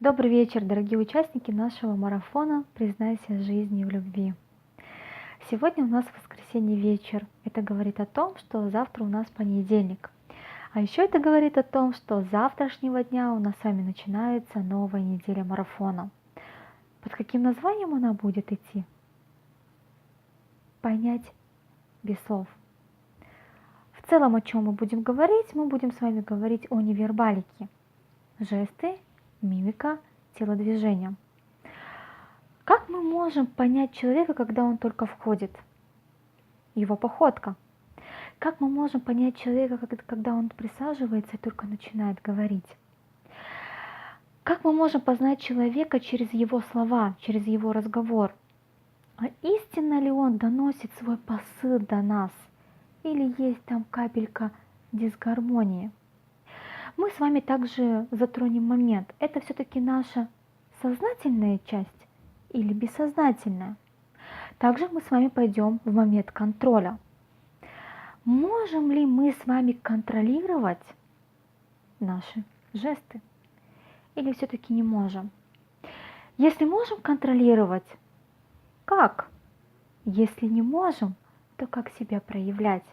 Добрый вечер, дорогие участники нашего марафона «Признайся жизни в любви». Сегодня у нас воскресенье вечер. Это говорит о том, что завтра у нас понедельник. А еще это говорит о том, что с завтрашнего дня у нас с вами начинается новая неделя марафона. Под каким названием она будет идти? Понять без слов. В целом, о чем мы будем говорить? Мы будем с вами говорить о невербалике. Жесты, мимика, телодвижения. Как мы можем понять человека, когда он только входит? Его походка. Как мы можем понять человека, когда он присаживается и только начинает говорить? Как мы можем познать человека через его слова, через его разговор? А истинно ли он доносит свой посыл до нас? Или есть там капелька дисгармонии? Мы с вами также затронем момент. Это все-таки наша сознательная часть или бессознательная? Также мы с вами пойдем в момент контроля. Можем ли мы с вами контролировать наши жесты? Или все-таки не можем? Если можем контролировать, как? Если не можем, то как себя проявлять?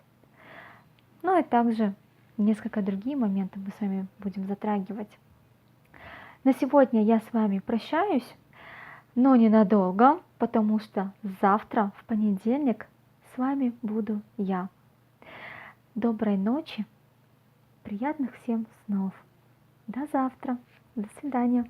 Ну и также несколько другие моменты мы с вами будем затрагивать. На сегодня я с вами прощаюсь, но ненадолго, потому что завтра, в понедельник, с вами буду я. Доброй ночи, приятных всем снов. До завтра, до свидания.